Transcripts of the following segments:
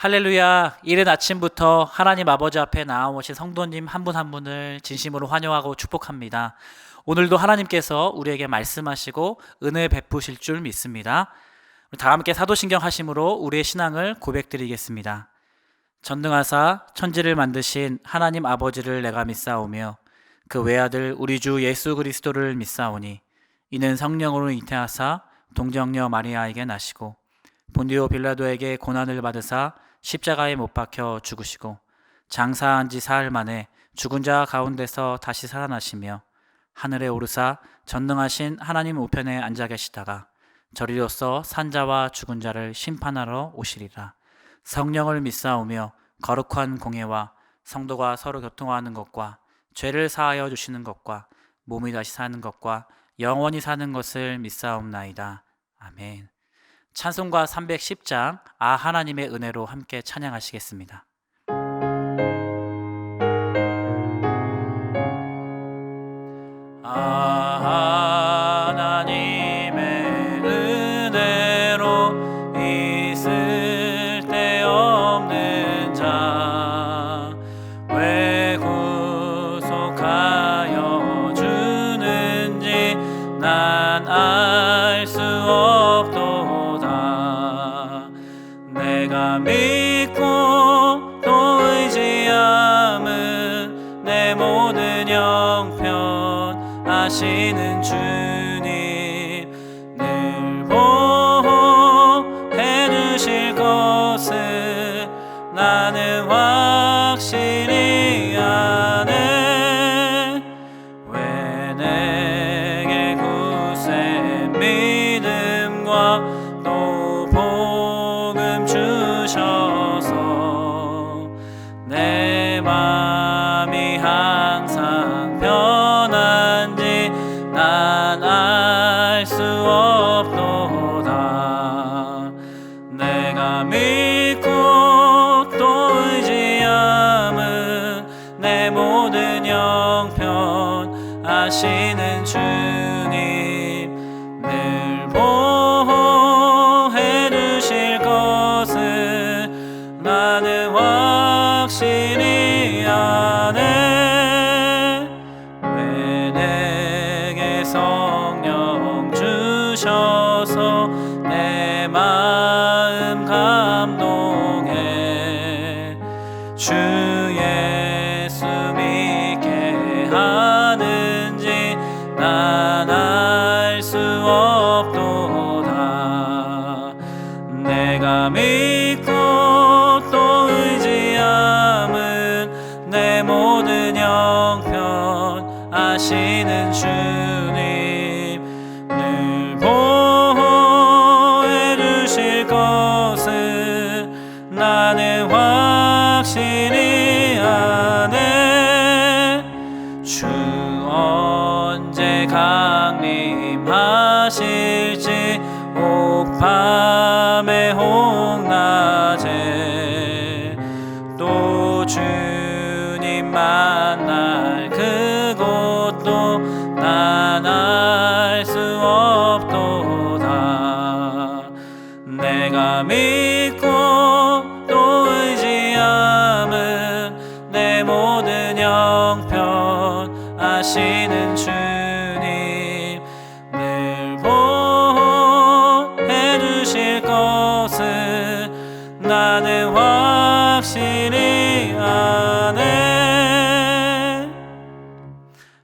할렐루야. 이른 아침부터 하나님 아버지 앞에 나아오신 성도님 한 분 한 분을 진심으로 환영하고 축복합니다. 오늘도 하나님께서 우리에게 말씀하시고 은혜 베푸실 줄 믿습니다. 다 함께 사도신경 하심으로 우리의 신앙을 고백드리겠습니다. 전능하사 천지를 만드신 하나님 아버지를 내가 믿사오며 그 외아들 우리 주 예수 그리스도를 믿사오니 이는 성령으로 잉태하사 동정녀 마리아에게 나시고 본디오 빌라도에게 고난을 받으사 십자가에 못 박혀 죽으시고 장사한 지 사흘 만에 죽은 자 가운데서 다시 살아나시며 하늘에 오르사 전능하신 하나님 우편에 앉아 계시다가 저리로서 산자와 죽은 자를 심판하러 오시리라. 성령을 믿사오며 거룩한 공예와 성도가 서로 교통하는 것과 죄를 사하여 주시는 것과 몸이 다시 사는 것과 영원히 사는 것을 믿사옵나이다. 아멘. 찬송가 310장 하나님의 은혜로 함께 찬양하시겠습니다. 하나님의 은혜로 있을 데 없는 자 왜 구속하여 주는지 난 알 수 없도다. 내가 믿고 또 의지함은 내 모든 형편 아시는 주님 늘 보호해 주실 것을 나는 확실히 아네. 왜 내게 굳세 믿음과 또 복음 주셔서 내 맘이 항상 편한지 난 알 수 없도다. 내가 믿고 또 의지함은 내 모든 형편 아시는 주님 늘 보호해 주실 것을 나는 확실히 아네. 왜 내게 성령 주셔서 내 마음 감동해 주 예수 믿게 하는지 난 알 수 없도다. 내가 믿고 또 의지함은 내 모든 형편 아시는 주님 늘 보호해 주실 것을 나는 확실히 아네. 주 언제 강림하실지 옥밤에 홍낮에 또 주님 만날 그곳도 난 알 수 없도다. 내가 믿고 또 의지함은 내 모든 형편 아시는 주님 늘 보호해 주실 것을 나는 확실히 아네.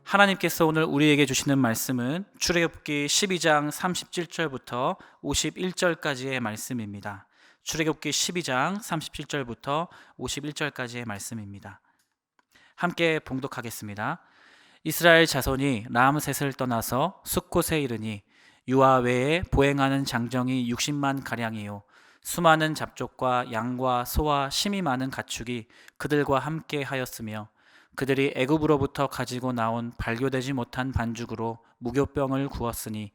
하나님께서 오늘 우리에게 주시는 말씀은 출애굽기 12장 37절부터 51절까지의 말씀입니다. 출애굽기 12장 37절부터 51절까지의 말씀입니다. 함께 봉독하겠습니다. 이스라엘 자손이 람셋을 떠나서 숫곳에 이르니 유아 외에 보행하는 장정이 60만 가량이요 수많은 잡족과 양과 소와 심이 많은 가축이 그들과 함께 하였으며 그들이 애굽으로부터 가지고 나온 발교되지 못한 반죽으로 무교병을 구웠으니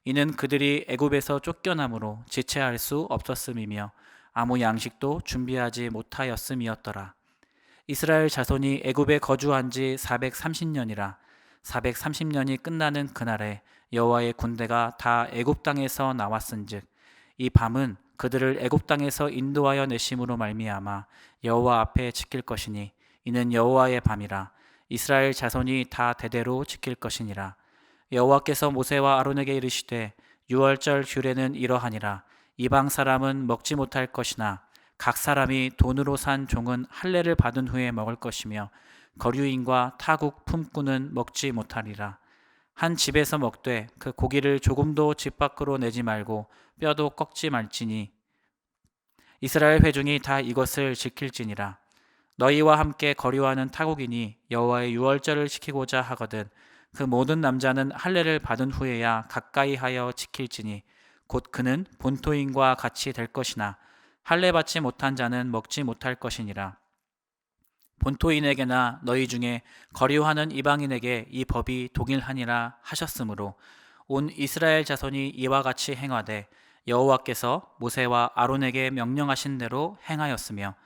이는 그들이 애굽에서 쫓겨남으로 지체할 수 없었음이며 아무 양식도 준비하지 못하였음이었더라. 이스라엘 자손이 애굽에 거주한 지 430년이라 430년이 끝나는 그날에 여호와의 군대가 다 애굽 땅에서 나왔은즉 이 밤은 그들을 애굽 땅에서 인도하여 내심으로 말미암아 여호와 앞에 지킬 것이니 이는 여호와의 밤이라. 이스라엘 자손이 다 대대로 지킬 것이니라. 여호와께서 모세와 아론에게 이르시되 유월절 규례는 이러하니라. 이방 사람은 먹지 못할 것이나 각 사람이 돈으로 산 종은 할례를 받은 후에 먹을 것이며 거류인과 타국 품꾼은 먹지 못하리라. 한 집에서 먹되 그 고기를 조금도 집 밖으로 내지 말고 뼈도 꺾지 말지니 이스라엘 회중이 다 이것을 지킬지니라. 너희와 함께 거류하는 타국인이 여호와의 유월절을 지키고자 하거든 그 모든 남자는 할례를 받은 후에야 가까이 하여 지킬지니 곧 그는 본토인과 같이 될 것이나 할례 받지 못한 자는 먹지 못할 것이니라. 본토인에게나 너희 중에 거류하는 이방인에게 이 법이 동일하니라 하셨으므로 온 이스라엘 자손이 이와 같이 행하되 여호와께서 모세와 아론에게 명령하신 대로 행하였으며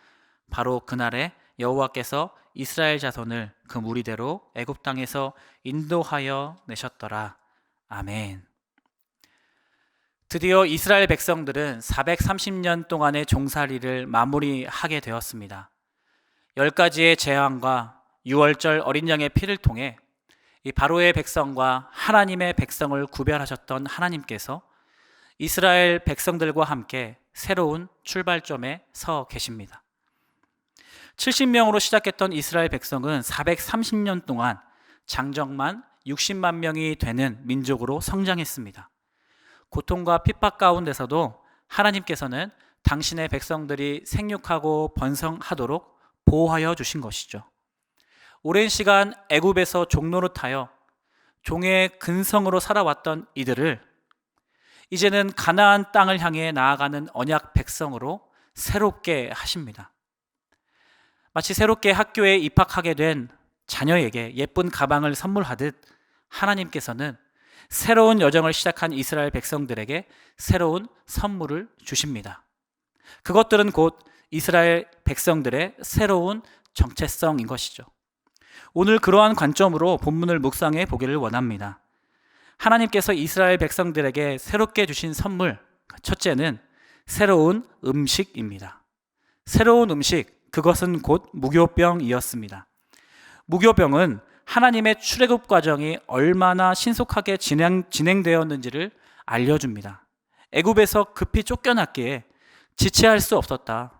바로 그날에 여호와께서 이스라엘 자손을 그 무리대로 애굽 땅에서 인도하여 내셨더라. 아멘. 드디어 이스라엘 백성들은 430년 동안의 종살이를 마무리하게 되었습니다. 10가지의 재앙과 유월절 어린 양의 피를 통해 이 바로의 백성과 하나님의 백성을 구별하셨던 하나님께서 이스라엘 백성들과 함께 새로운 출발점에 서 계십니다. 70명으로 시작했던 이스라엘 백성은 430년 동안 장정만 60만 명이 되는 민족으로 성장했습니다. 고통과 핍박 가운데서도 하나님께서는 당신의 백성들이 생육하고 번성하도록 보호하여 주신 것이죠. 오랜 시간 애굽에서 종노릇하여 종의 근성으로 살아왔던 이들을 이제는 가나안 땅을 향해 나아가는 언약 백성으로 새롭게 하십니다. 마치 새롭게 학교에 입학하게 된 자녀에게 예쁜 가방을 선물하듯 하나님께서는 새로운 여정을 시작한 이스라엘 백성들에게 새로운 선물을 주십니다. 그것들은 곧 이스라엘 백성들의 새로운 정체성인 것이죠. 오늘 그러한 관점으로 본문을 묵상해 보기를 원합니다. 하나님께서 이스라엘 백성들에게 새롭게 주신 선물, 첫째는 새로운 음식입니다. 새로운 음식, 그것은 곧 무교병이었습니다. 무교병은 하나님의 출애굽 과정이 얼마나 신속하게 진행되었는지를 알려줍니다. 애굽에서 급히 쫓겨났기에 지체할 수 없었다.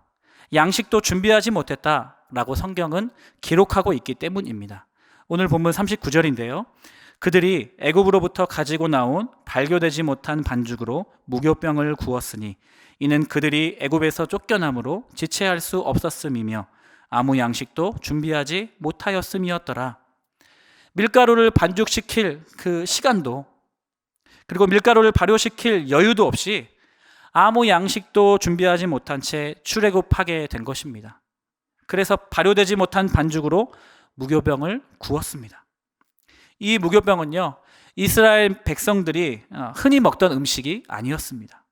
양식도 준비하지 못했다라고 성경은 기록하고 있기 때문입니다. 오늘 본문 39절인데요. 그들이 애굽으로부터 가지고 나온 발교되지 못한 반죽으로 무교병을 구웠으니 이는 그들이 애굽에서 쫓겨남으로 지체할 수 없었음이며 아무 양식도 준비하지 못하였음이었더라. 밀가루를 반죽시킬 그 시간도 그리고 밀가루를 발효시킬 여유도 없이 아무 양식도 준비하지 못한 채 출애굽하게 된 것입니다. 그래서 발효되지 못한 반죽으로 무교병을 구웠습니다. 이 무교병은요, 이스라엘 백성들이 흔히 먹던 음식이 아니었습니다.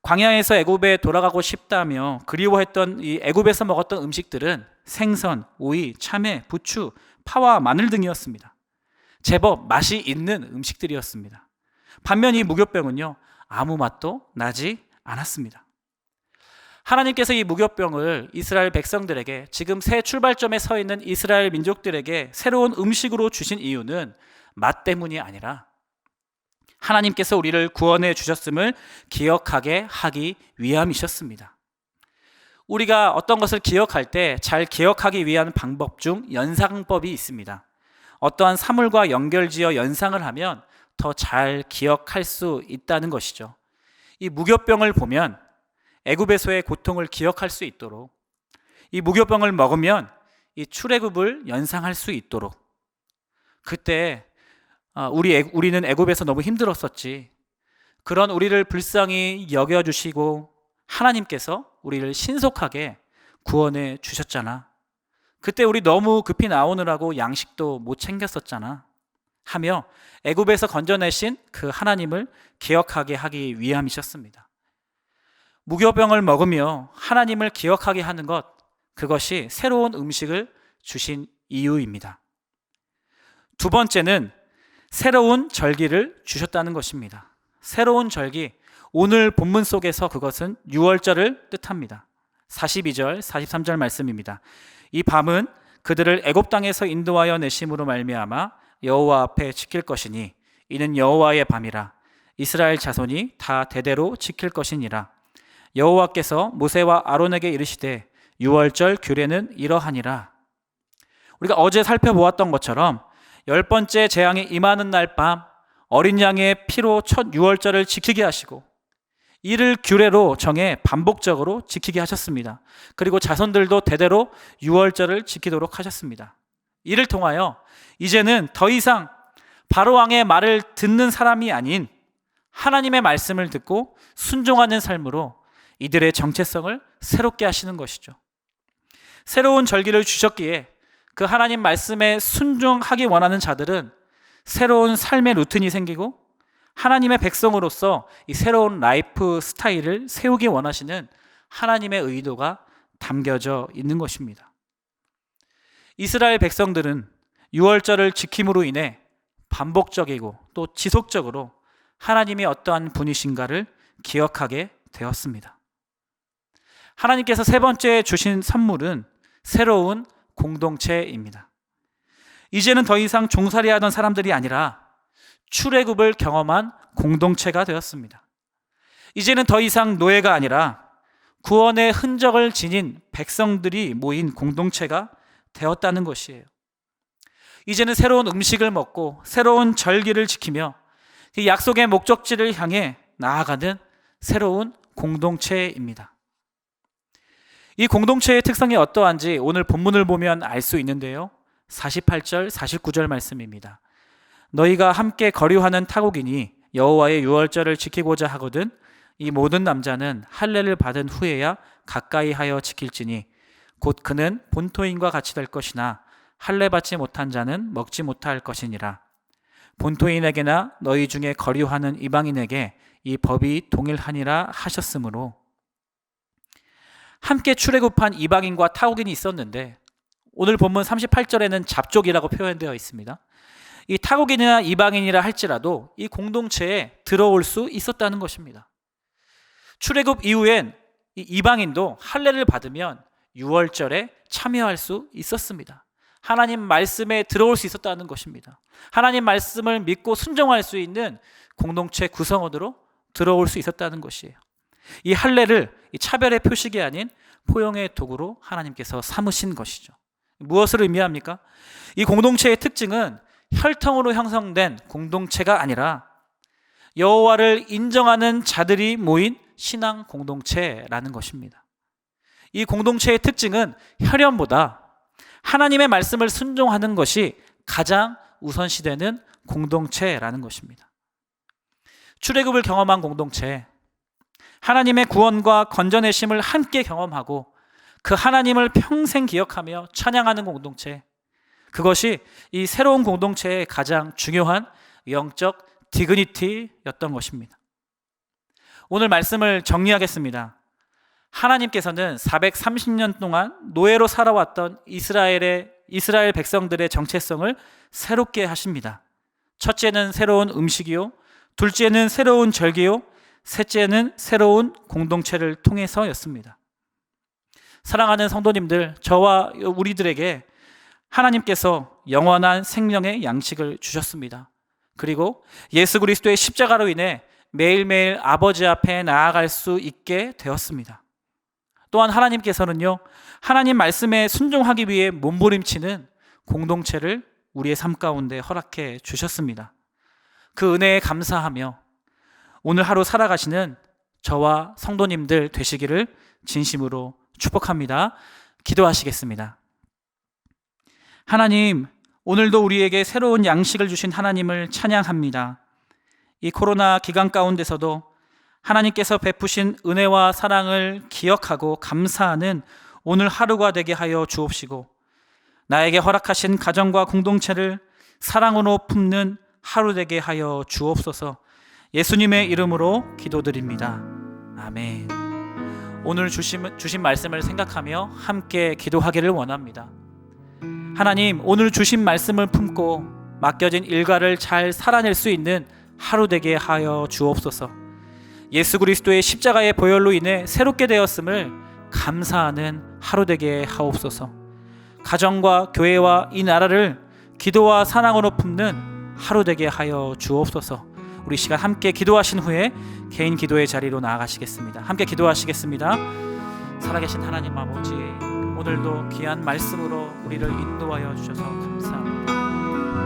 광야에서 애굽에 돌아가고 싶다며 그리워했던 이 애굽에서 먹었던 음식들은 생선, 오이, 참외, 부추, 파와 마늘 등이었습니다. 제법 맛이 있는 음식들이었습니다. 반면 이 무교병은요, 아무 맛도 나지 않았습니다. 하나님께서 이 무교병을 이스라엘 백성들에게, 지금 새 출발점에 서 있는 이스라엘 민족들에게 새로운 음식으로 주신 이유는 맛 때문이 아니라 하나님께서 우리를 구원해 주셨음을 기억하게 하기 위함이셨습니다. 우리가 어떤 것을 기억할 때 잘 기억하기 위한 방법 중 연상법이 있습니다. 어떠한 사물과 연결지어 연상을 하면 더 잘 기억할 수 있다는 것이죠. 이 무교병을 보면 애굽에서의 고통을 기억할 수 있도록, 이 무교병을 먹으면 이 출애굽을 연상할 수 있도록, 그때 우리는 애굽에서 너무 힘들었었지, 그런 우리를 불쌍히 여겨주시고 하나님께서 우리를 신속하게 구원해 주셨잖아, 그때 우리 너무 급히 나오느라고 양식도 못 챙겼었잖아 하며 애굽에서 건져내신 그 하나님을 기억하게 하기 위함이셨습니다. 무교병을 먹으며 하나님을 기억하게 하는 것, 그것이 새로운 음식을 주신 이유입니다. 두 번째는 새로운 절기를 주셨다는 것입니다. 새로운 절기, 오늘 본문 속에서 그것은 유월절을 뜻합니다. 42절, 43절 말씀입니다. 이 밤은 그들을 애굽 땅에서 인도하여 내심으로 말미암아 여호와 앞에 지킬 것이니 이는 여호와의 밤이라. 이스라엘 자손이 다 대대로 지킬 것이니라. 여호와께서 모세와 아론에게 이르시되 유월절 규례는 이러하니라. 우리가 어제 살펴보았던 것처럼 10번째 재앙이 임하는 날 밤 어린 양의 피로 첫 유월절을 지키게 하시고 이를 규례로 정해 반복적으로 지키게 하셨습니다. 그리고 자손들도 대대로 유월절을 지키도록 하셨습니다. 이를 통하여 이제는 더 이상 바로왕의 말을 듣는 사람이 아닌 하나님의 말씀을 듣고 순종하는 삶으로 이들의 정체성을 새롭게 하시는 것이죠. 새로운 절기를 주셨기에 그 하나님 말씀에 순종하기 원하는 자들은 새로운 삶의 루틴이 생기고 하나님의 백성으로서 이 새로운 라이프 스타일을 세우기 원하시는 하나님의 의도가 담겨져 있는 것입니다. 이스라엘 백성들은 유월절을 지킴으로 인해 반복적이고 또 지속적으로 하나님이 어떠한 분이신가를 기억하게 되었습니다. 하나님께서 세 번째 주신 선물은 새로운 공동체입니다. 이제는 더 이상 종살이하던 사람들이 아니라 출애굽을 경험한 공동체가 되었습니다. 이제는 더 이상 노예가 아니라 구원의 흔적을 지닌 백성들이 모인 공동체가 되었다는 것이에요. 이제는 새로운 음식을 먹고 새로운 절기를 지키며 그 약속의 목적지를 향해 나아가는 새로운 공동체입니다. 이 공동체의 특성이 어떠한지 오늘 본문을 보면 알 수 있는데요. 48절, 49절 말씀입니다. 너희가 함께 거류하는 타국이니 여호와의 유월절을 지키고자 하거든 이 모든 남자는 할례를 받은 후에야 가까이 하여 지킬지니 곧 그는 본토인과 같이 될 것이나 할례 받지 못한 자는 먹지 못할 것이니라. 본토인에게나 너희 중에 거류하는 이방인에게 이 법이 동일하니라 하셨으므로. 함께 출애굽한 이방인과 타국인이 있었는데 오늘 본문 38절에는 잡족이라고 표현되어 있습니다. 이 타국인이나 이방인이라 할지라도 이 공동체에 들어올 수 있었다는 것입니다. 출애굽 이후엔 이 이방인도 할례를 받으면 유월절에 참여할 수 있었습니다. 하나님 말씀에 들어올 수 있었다는 것입니다. 하나님 말씀을 믿고 순종할 수 있는 공동체 구성원으로 들어올 수 있었다는 것이에요. 이 할례를 이 차별의 표식이 아닌 포용의 도구로 하나님께서 삼으신 것이죠. 무엇을 의미합니까? 이 공동체의 특징은 혈통으로 형성된 공동체가 아니라 여호와를 인정하는 자들이 모인 신앙 공동체라는 것입니다. 이 공동체의 특징은 혈연보다 하나님의 말씀을 순종하는 것이 가장 우선시되는 공동체라는 것입니다. 출애굽을 경험한 공동체, 하나님의 구원과 건져내심을 함께 경험하고 그 하나님을 평생 기억하며 찬양하는 공동체, 그것이 이 새로운 공동체의 가장 중요한 영적 디그니티였던 것입니다. 오늘 말씀을 정리하겠습니다. 하나님께서는 430년 동안 노예로 살아왔던 이스라엘 백성들의 정체성을 새롭게 하십니다. 첫째는 새로운 음식이요, 둘째는 새로운 절기요, 셋째는 새로운 공동체를 통해서였습니다. 사랑하는 성도님들, 저와 우리들에게 하나님께서 영원한 생명의 양식을 주셨습니다. 그리고 예수 그리스도의 십자가로 인해 매일매일 아버지 앞에 나아갈 수 있게 되었습니다. 또한 하나님께서는요, 하나님 말씀에 순종하기 위해 몸부림치는 공동체를 우리의 삶 가운데 허락해 주셨습니다. 그 은혜에 감사하며 오늘 하루 살아가시는 저와 성도님들 되시기를 진심으로 축복합니다. 기도하시겠습니다. 하나님, 오늘도 우리에게 새로운 양식을 주신 하나님을 찬양합니다. 이 코로나 기간 가운데서도 하나님께서 베푸신 은혜와 사랑을 기억하고 감사하는 오늘 하루가 되게 하여 주옵시고, 나에게 허락하신 가정과 공동체를 사랑으로 품는 하루 되게 하여 주옵소서. 예수님의 이름으로 기도드립니다. 아멘. 오늘 주신 말씀을 생각하며 함께 기도하기를 원합니다. 하나님, 오늘 주신 말씀을 품고 맡겨진 일과를 잘 살아낼 수 있는 하루 되게 하여 주옵소서. 예수 그리스도의 십자가의 보혈로 인해 새롭게 되었음을 감사하는 하루 되게 하옵소서. 가정과 교회와 이 나라를 기도와 사랑으로 품는 하루 되게 하여 주옵소서. 우리 시간 함께 기도하신 후에 개인 기도의 자리로 나아가시겠습니다. 함께 기도하시겠습니다. 살아계신 하나님 아버지, 오늘도 귀한 말씀으로 우리를 인도하여 주셔서 감사합니다.